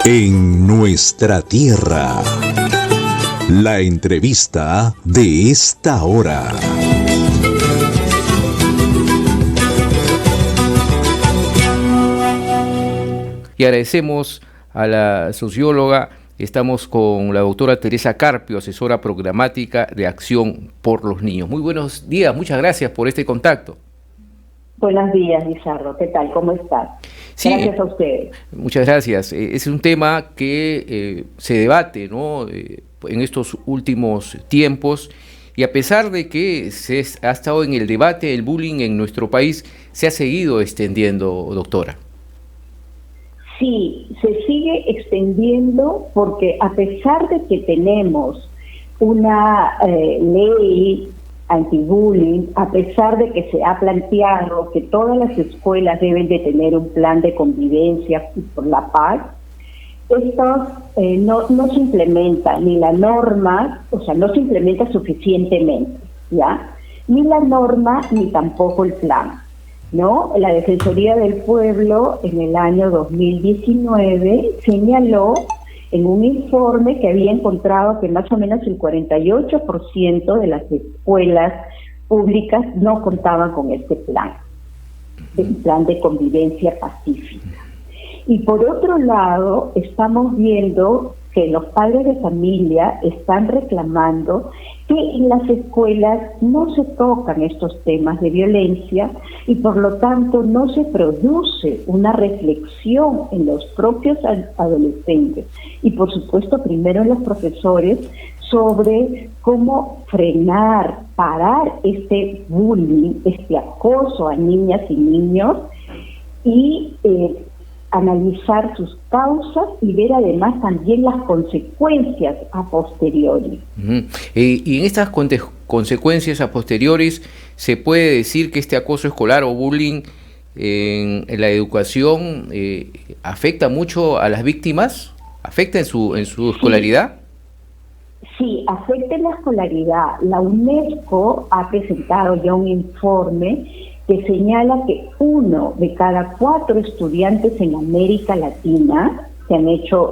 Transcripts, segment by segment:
En nuestra tierra. La entrevista de esta hora. Y agradecemos a la socióloga. Estamos con la doctora Teresa Carpio, asesora programática de Acción por los Niños. Muy buenos días, muchas gracias por este contacto. Buenos días, Lizardo. ¿Qué tal? ¿Cómo estás? Sí, gracias a ustedes. Muchas gracias. Es un tema que se debate, ¿no? En estos últimos tiempos, y a pesar de que ha estado en el debate el bullying en nuestro país, se ha seguido extendiendo, doctora. Sí, se sigue extendiendo porque a pesar de que tenemos una ley anti-bullying, a pesar de que se ha planteado que todas las escuelas deben de tener un plan de convivencia por la paz, estos no se implementa ni la norma, o sea, no se implementa suficientemente, ¿ya? Ni la norma ni tampoco el plan, ¿no? La Defensoría del Pueblo en el año 2019 señaló en un informe que había encontrado que más o menos el 48% de las escuelas públicas no contaban con este plan, el plan de convivencia pacífica. Y por otro lado, estamos viendo que los padres de familia están reclamando que en las escuelas no se tocan estos temas de violencia y por lo tanto no se produce una reflexión en los propios adolescentes y por supuesto primero en los profesores sobre cómo frenar, parar este bullying, este acoso a niñas y niños y analizar sus causas y ver además también las consecuencias a posteriori. Y en estas consecuencias a posteriori, ¿se puede decir que este acoso escolar o bullying en la educación afecta mucho a las víctimas? ¿Afecta en su escolaridad? Sí, afecta en la escolaridad. La UNESCO ha presentado ya un informe que señala que 1 de cada 4 estudiantes en América Latina, se han hecho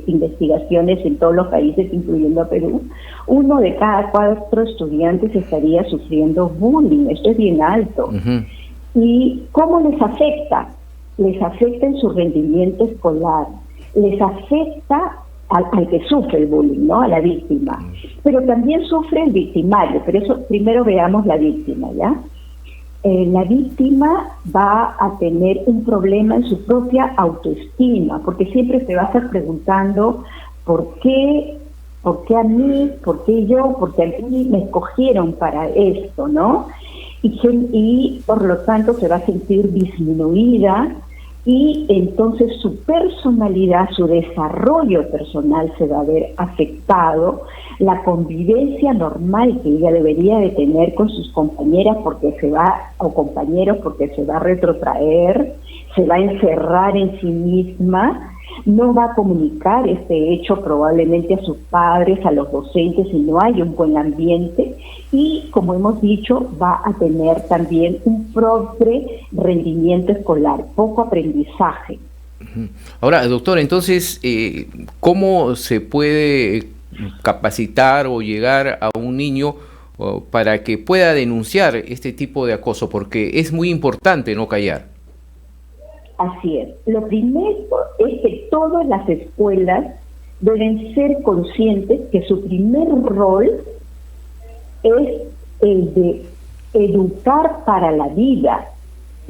investigaciones en todos los países, incluyendo a Perú, 1 de cada 4 estudiantes estaría sufriendo bullying. Esto es bien alto. ¿Y cómo les afecta? Les afecta en su rendimiento escolar, les afecta al que sufre el bullying, ¿no? A la víctima. Pero también sufre el victimario, pero eso primero veamos la víctima, ¿ya? La víctima va a tener un problema en su propia autoestima, porque siempre se va a estar preguntando ¿por qué a mí? ¿Por qué yo? Porque a mí me escogieron para esto, ¿no? Y por lo tanto se va a sentir disminuida y entonces su personalidad, su desarrollo personal se va a ver afectado, la convivencia normal que ella debería de tener con sus compañeras o compañeros porque se va a retrotraer, se va a encerrar en sí misma, no va a comunicar este hecho probablemente a sus padres, a los docentes si no hay un buen ambiente y como hemos dicho va a tener también un pobre rendimiento escolar, poco aprendizaje. Ahora, doctor, entonces, ¿cómo se puede capacitar o llegar a un niño para que pueda denunciar este tipo de acoso? Porque es muy importante no callar. Así es. Lo primero es que todas las escuelas deben ser conscientes que su primer rol es el de educar para la vida.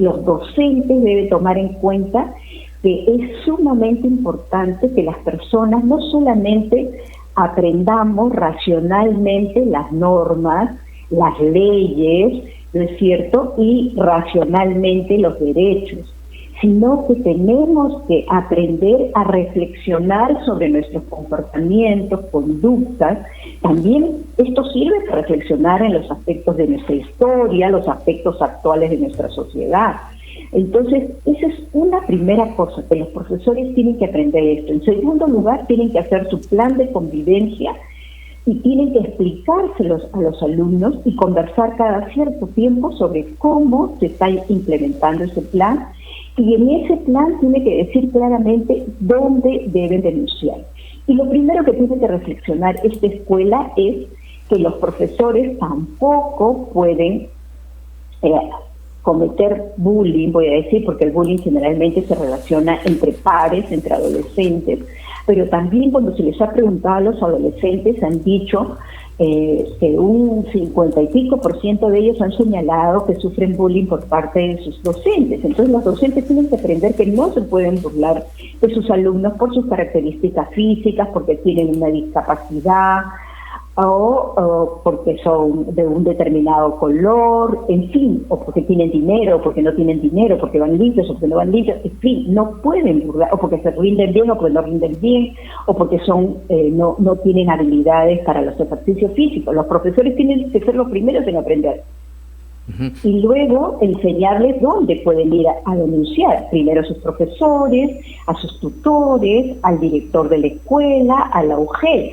Los docentes deben tomar en cuenta que es sumamente importante que las personas no solamente aprendamos racionalmente las normas, las leyes, ¿no es cierto?, y racionalmente los derechos, sino que tenemos que aprender a reflexionar sobre nuestros comportamientos, conductas. También esto sirve para reflexionar en los aspectos de nuestra historia, los aspectos actuales de nuestra sociedad. Entonces, esa es una primera cosa, que los profesores tienen que aprender esto. En segundo lugar, tienen que hacer su plan de convivencia y tienen que explicárselos a los alumnos y conversar cada cierto tiempo sobre cómo se está implementando ese plan, Y en ese plan tiene que decir claramente dónde deben denunciar. Y lo primero que tiene que reflexionar esta escuela es que los profesores tampoco pueden cometer bullying, voy a decir, porque el bullying generalmente se relaciona entre pares, entre adolescentes, pero también cuando se les ha preguntado a los adolescentes han dicho que un 50 y pico % de ellos han señalado que sufren bullying por parte de sus docentes. Entonces los docentes tienen que aprender que no se pueden burlar de sus alumnos por sus características físicas, porque tienen una discapacidad, o porque son de un determinado color, en fin, o porque tienen dinero, o porque no tienen dinero, porque van limpios o porque no van limpios, en fin, no pueden burlar, o porque se rinden bien o porque no rinden bien, o porque son no tienen habilidades para los ejercicios físicos. Los profesores tienen que ser los primeros en aprender. Y luego enseñarles dónde pueden ir a denunciar, primero a sus profesores, a sus tutores, al director de la escuela, a la UGEL.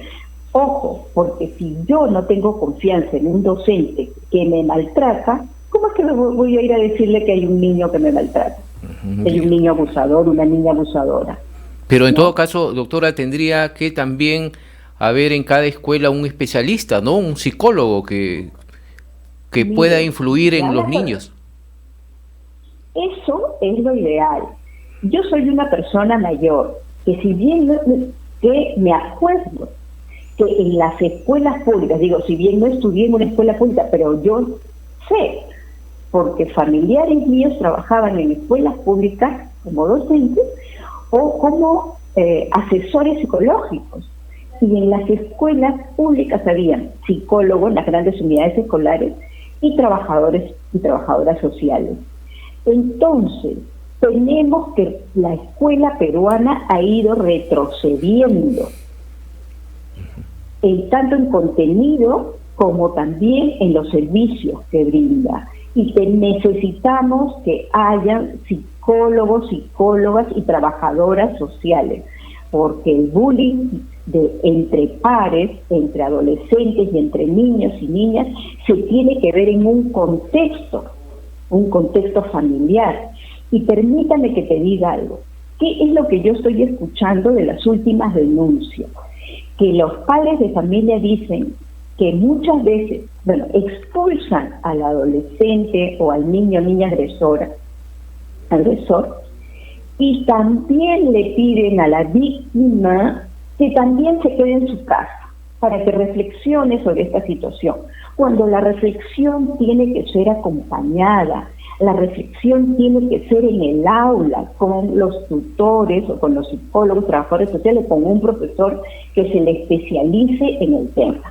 Ojo, porque si yo no tengo confianza en un docente que me maltrata, ¿cómo es que voy a ir a decirle que hay un niño que me maltrata? Que hay un niño abusador, una niña abusadora. Pero en todo caso, doctora, tendría que también haber en cada escuela un especialista, ¿no? Un psicólogo que pueda influir en los niños. Eso es lo ideal. Yo soy una persona mayor, que si bien que me acuerdo que en las escuelas públicas, digo, si bien no estudié en una escuela pública, pero yo sé, porque familiares míos trabajaban en escuelas públicas como docentes o como asesores psicológicos. Y en las escuelas públicas habían psicólogos en las grandes unidades escolares y trabajadores y trabajadoras sociales. Entonces, tenemos que la escuela peruana ha ido retrocediendo, tanto en contenido como también en los servicios que brinda. Y necesitamos que haya psicólogos, psicólogas y trabajadoras sociales, porque el bullying entre pares, entre adolescentes y entre niños y niñas, se tiene que ver en un contexto familiar. Y permítame que te diga algo. ¿Qué es lo que yo estoy escuchando de las últimas denuncias? Que los padres de familia dicen que muchas veces, expulsan al adolescente o al niño o niña agresor, y también le piden a la víctima que también se quede en su casa para que reflexione sobre esta situación, cuando la reflexión tiene que ser acompañada. La reflexión tiene que ser en el aula, con los tutores o con los psicólogos, trabajadores sociales, con un profesor que se le especialice en el tema.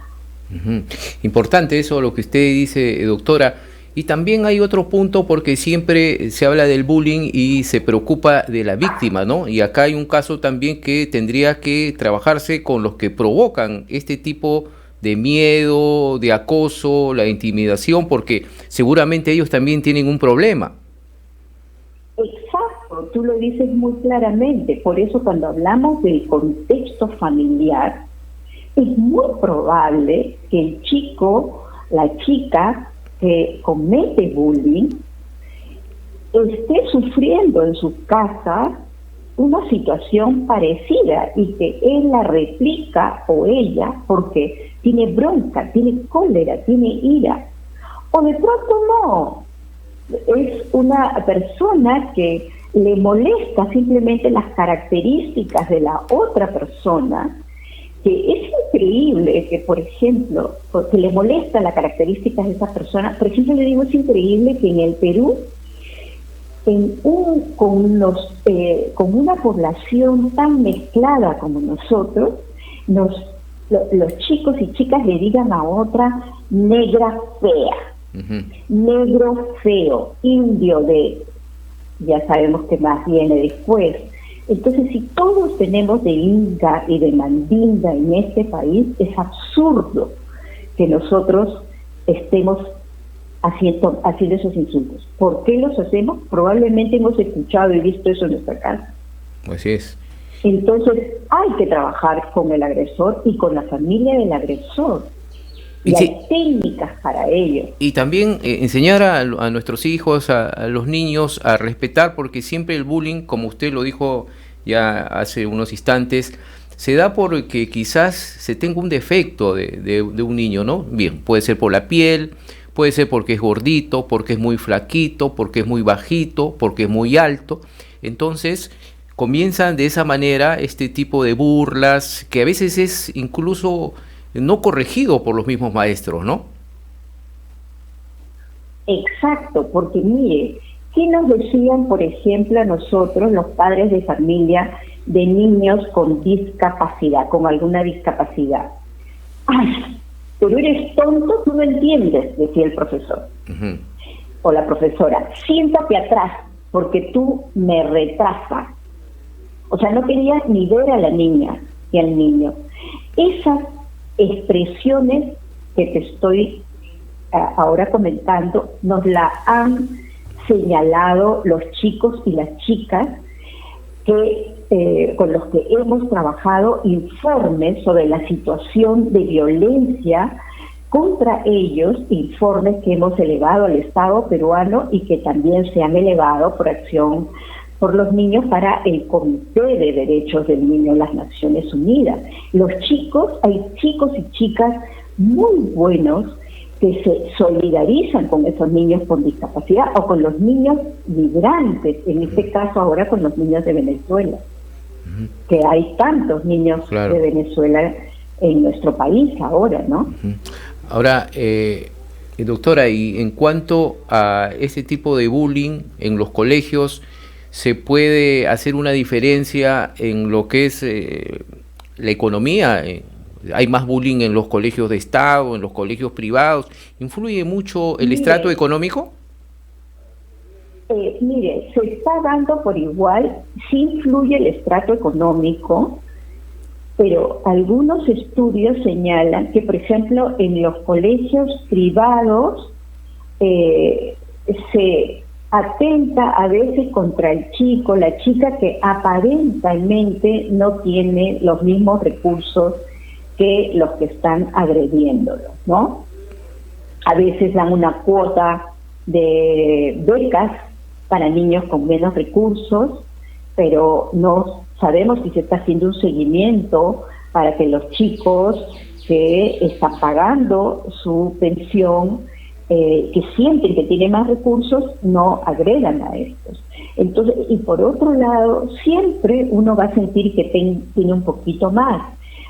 Importante eso, lo que usted dice, doctora. Y también hay otro punto, porque siempre se habla del bullying y se preocupa de la víctima, ¿no? Y acá hay un caso también que tendría que trabajarse con los que provocan este tipo de miedo, de acoso, la intimidación, porque seguramente ellos también tienen un problema. Exacto, tú lo dices muy claramente. Por eso cuando hablamos del contexto familiar, es muy probable que el chico, la chica que comete bullying, esté sufriendo en su casa una situación parecida y que él la replica, o ella, porque tiene bronca, tiene cólera, tiene ira, o de pronto no, es una persona que le molesta simplemente las características de la otra persona, que es increíble que, por ejemplo, que le molesta las características de esa persona. Por ejemplo, le digo, es increíble que en el Perú, con una población tan mezclada como nosotros, los chicos y chicas le digan a otra negra fea, negro feo, indio ya sabemos que más viene después. Entonces, si todos tenemos de inga y de mandinga en este país, es absurdo que nosotros estemos haciendo esos insultos. ¿Por qué los hacemos? Probablemente hemos escuchado y visto eso en nuestra casa. Así es. Entonces hay que trabajar con el agresor y con la familia del agresor. y hay técnicas para ello. Y también enseñar a nuestros hijos, a los niños, a respetar, porque siempre el bullying, como usted lo dijo ya hace unos instantes, se da porque quizás se tenga un defecto de un niño, ¿no? Bien, puede ser por la piel, puede ser porque es gordito, porque es muy flaquito, porque es muy bajito, porque es muy alto. Entonces comienzan de esa manera este tipo de burlas, que a veces es incluso no corregido por los mismos maestros, ¿no? Exacto, porque mire, ¿qué nos decían, por ejemplo, a nosotros, los padres de familia de niños con discapacidad, con alguna discapacidad? ¡Ay, pero eres tonto, tú no entiendes!, decía el profesor. Uh-huh. O la profesora, siéntate atrás, porque tú me retrasas. O sea, no quería ni ver a la niña y al niño. Esas expresiones que te estoy ahora comentando, nos la han señalado los chicos y las chicas que con los que hemos trabajado informes sobre la situación de violencia contra ellos, informes que hemos elevado al Estado peruano y que también se han elevado por Acción por los Niños para el Comité de Derechos del Niño en las Naciones Unidas. Los chicos, hay chicos y chicas muy buenos que se solidarizan con esos niños con discapacidad o con los niños migrantes, en este caso ahora con los niños de Venezuela, que hay tantos niños de Venezuela en nuestro país ahora, ¿no? Ahora, doctora, y en cuanto a ese tipo de bullying en los colegios, ¿se puede hacer una diferencia en lo que es la economía? ¿Hay más bullying en los colegios de Estado, en los colegios privados? ¿Influye mucho el estrato económico? Mire, se está dando por igual, sí influye el estrato económico, pero algunos estudios señalan que, por ejemplo, en los colegios privados se atenta a veces contra el chico, la chica que aparentemente no tiene los mismos recursos que los que están agrediéndolo, ¿no? A veces dan una cuota de becas para niños con menos recursos, pero no sabemos si se está haciendo un seguimiento para que los chicos que están pagando su pensión, que sienten que tienen más recursos, no agredan a estos. Entonces, y por otro lado, siempre uno va a sentir que tiene un poquito más.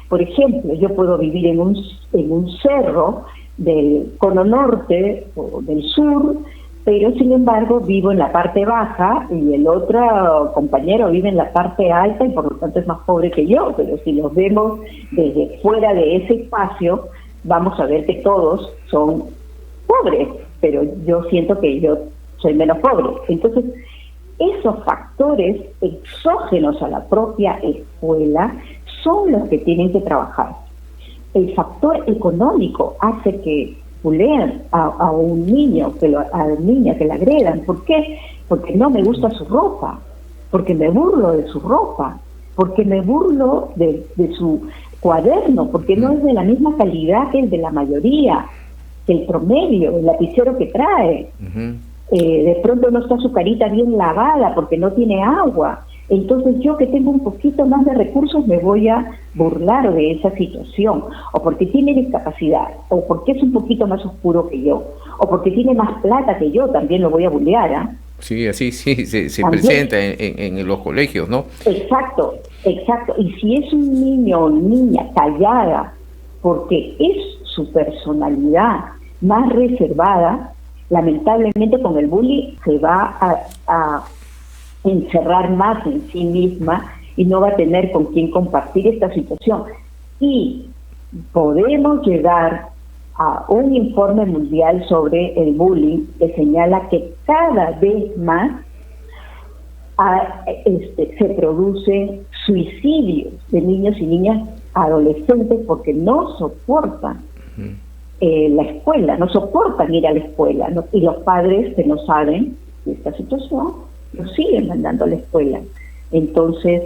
Por ejemplo, yo puedo vivir en un cerro del cono norte o del sur, pero sin embargo vivo en la parte baja y el otro compañero vive en la parte alta y por lo tanto es más pobre que yo, pero si los vemos desde fuera de ese espacio, vamos a ver que todos son pobres, pero yo siento que yo soy menos pobre. Entonces, esos factores exógenos a la propia escuela son los que tienen que trabajar. El factor económico hace que buleen a un niño, a la niña que la agredan. ¿Por qué? Porque no me gusta su ropa, porque me burlo de su ropa, porque me burlo de su cuaderno, porque no es de la misma calidad que el de la mayoría, que el promedio, el lapicero que trae. De pronto no está su carita bien lavada porque no tiene agua. Entonces yo, que tengo un poquito más de recursos, me voy a burlar de esa situación, o porque tiene discapacidad, o porque es un poquito más oscuro que yo, o porque tiene más plata que yo, también lo voy a burlar, ¿eh? Sí, así sí, se presenta en los colegios, ¿no? Exacto. Y si es un niño o niña callada, porque es su personalidad más reservada, lamentablemente con el bullying se va a encerrar más en sí misma y no va a tener con quién compartir esta situación. Y podemos llegar a un informe mundial sobre el bullying que señala que cada vez más se producen suicidios de niños y niñas adolescentes porque no soportan la escuela, no soportan ir a la escuela, ¿no? Y los padres que no saben de esta situación los siguen mandando a la escuela. Entonces,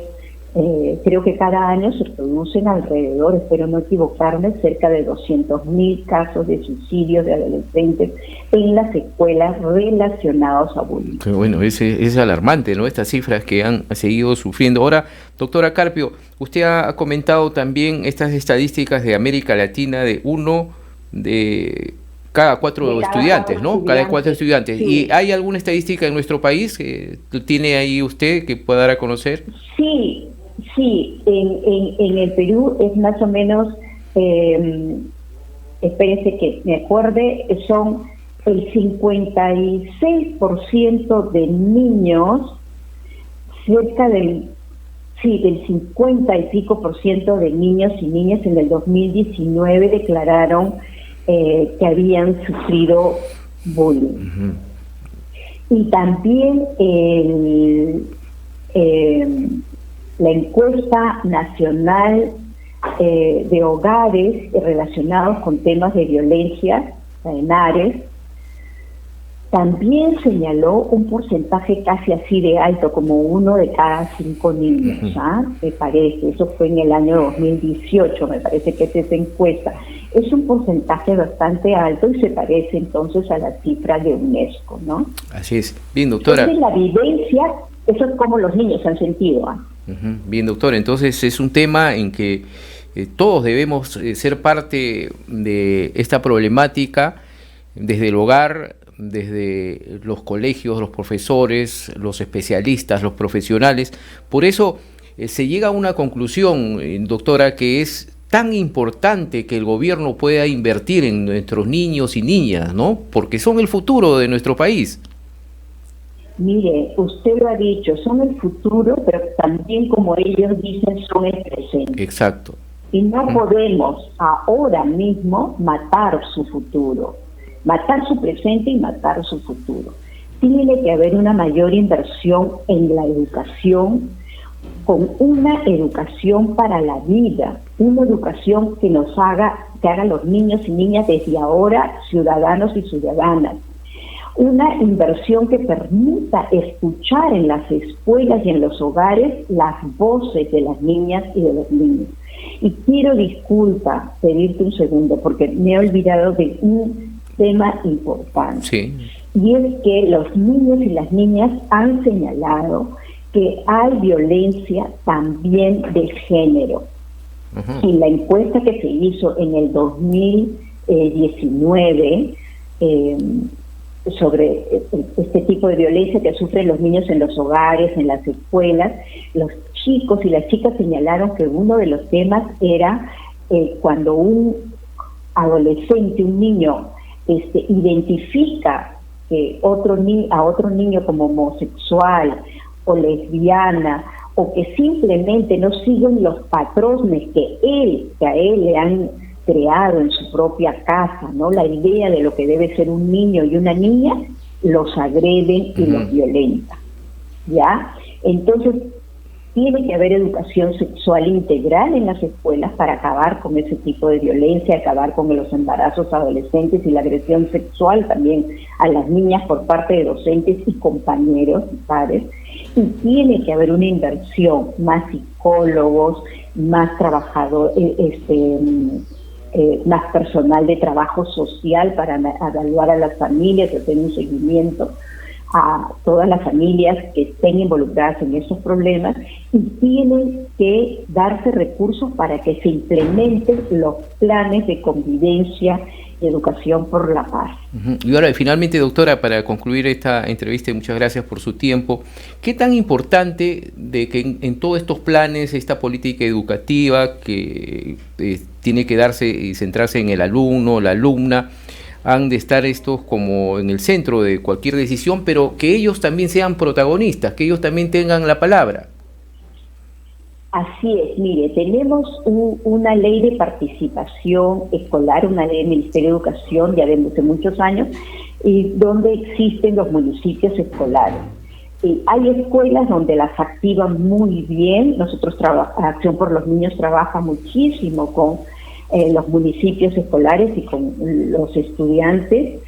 Creo que cada año se producen alrededor, espero no equivocarme, cerca de 200.000 casos de suicidios de adolescentes en las escuelas relacionados a bullying. Pero bueno, es alarmante, ¿no? Estas cifras que han seguido sufriendo. Ahora, doctora Carpio, usted ha comentado también estas estadísticas de América Latina de uno de cada cuatro estudiantes, ¿no? Cada 4 estudiantes. Sí. ¿Y hay alguna estadística en nuestro país que tiene ahí usted que pueda dar a conocer? Sí, en el Perú es más o menos, espérense que me acuerde, son el 56% de niños, cerca del 50 y pico por ciento de niños y niñas en el 2019 declararon que habían sufrido bullying. Y también la encuesta nacional de hogares relacionados con temas de violencia, la ENARES, también señaló un porcentaje casi así de alto, como 1 de cada 5 niños, me parece. Eso fue en el año 2018, me parece que es esa encuesta. Es un porcentaje bastante alto y se parece entonces a la cifra de UNESCO, ¿no? Así es. Bien, doctora. Entonces la vivencia, eso es como los niños han sentido. Bien, doctora. Entonces es un tema en que todos debemos ser parte de esta problemática desde el hogar, desde los colegios, los profesores, los especialistas, los profesionales. Por eso se llega a una conclusión, doctora, que es tan importante que el gobierno pueda invertir en nuestros niños y niñas, ¿no? Porque son el futuro de nuestro país. Mire, usted lo ha dicho, son el futuro, pero también, como ellos dicen, son el presente. Exacto. Y no podemos ahora mismo matar su futuro, matar su presente y matar su futuro. Tiene que haber una mayor inversión en la educación, con una educación para la vida, una educación que haga a los niños y niñas desde ahora ciudadanos y ciudadanas. Una inversión que permita escuchar en las escuelas y en los hogares las voces de las niñas y de los niños. Y quiero pedirte un segundo, porque me he olvidado de un tema importante. Sí. Y es que los niños y las niñas han señalado que hay violencia también de género. Y la encuesta que se hizo en el 2019 sobre este tipo de violencia que sufren los niños en los hogares, en las escuelas, los chicos y las chicas señalaron que uno de los temas era cuando un adolescente, un niño, identifica a otro niño como homosexual o lesbiana, o que simplemente no siguen los patrones que a él le han creado en su propia casa, ¿no? La idea de lo que debe ser un niño y una niña, los agreden y los violenta, ¿ya? Entonces, tiene que haber educación sexual integral en las escuelas para acabar con ese tipo de violencia, acabar con los embarazos adolescentes y la agresión sexual también a las niñas por parte de docentes y compañeros y padres. Y tiene que haber una inversión, más psicólogos, más trabajadores, más personal de trabajo social para evaluar a las familias, hacer un seguimiento a todas las familias que estén involucradas en esos problemas, y tienen que darse recursos para que se implementen los planes de convivencia y educación por la paz. Y ahora, finalmente, doctora, para concluir esta entrevista, y muchas gracias por su tiempo, ¿qué tan importante de que en todos estos planes, esta política educativa que tiene que darse y centrarse en el alumno, la alumna, han de estar estos como en el centro de cualquier decisión, pero que ellos también sean protagonistas, que ellos también tengan la palabra? Así es, mire, tenemos una ley de participación escolar, una ley del Ministerio de Educación ya desde muchos años, y donde existen los municipios escolares. Hay escuelas donde las activan muy bien. Nosotros, Acción por los Niños trabaja muchísimo con los municipios escolares y con los estudiantes,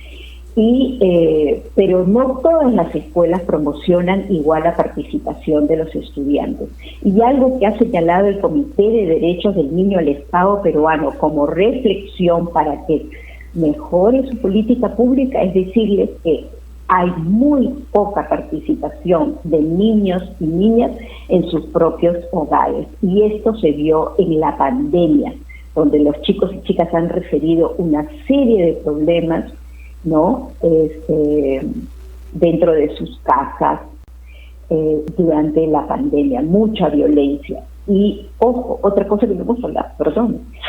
pero no todas las escuelas promocionan igual la participación de los estudiantes. Y algo que ha señalado el Comité de Derechos del Niño del Estado peruano como reflexión para que mejore su política pública es decirles que hay muy poca participación de niños y niñas en sus propios hogares. Y esto se vio en la pandemia, donde los chicos y chicas han referido una serie de problemas, ¿no? Dentro de sus casas durante la pandemia, mucha violencia. Y, ojo, otra cosa que me gusta hablar,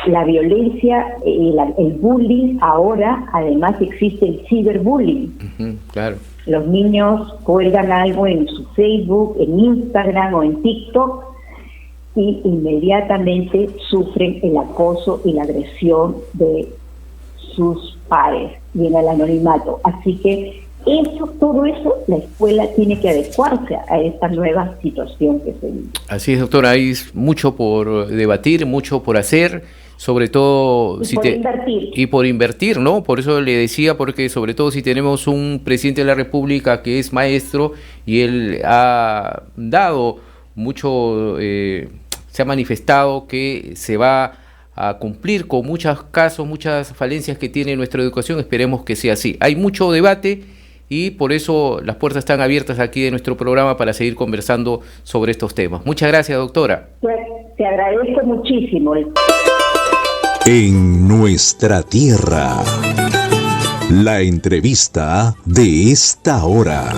la violencia, el bullying, ahora además existe el ciberbullying. Claro. Los niños cuelgan algo en su Facebook, en Instagram o en TikTok y inmediatamente sufren el acoso y la agresión de sus pares y en el anonimato. Así que todo eso, la escuela tiene que adecuarse a esta nueva situación que se vive. Así es, doctora, hay mucho por debatir, mucho por hacer, sobre todo y por invertir, ¿no? Por eso le decía, porque sobre todo si tenemos un presidente de la República que es maestro y él ha dado mucho, se ha manifestado que se va a cumplir con muchos casos, muchas falencias que tiene nuestra educación. Esperemos que sea así. Hay mucho debate y por eso las puertas están abiertas aquí de nuestro programa para seguir conversando sobre estos temas. Muchas gracias, doctora. Pues, te agradezco muchísimo. En nuestra tierra, la entrevista de esta hora.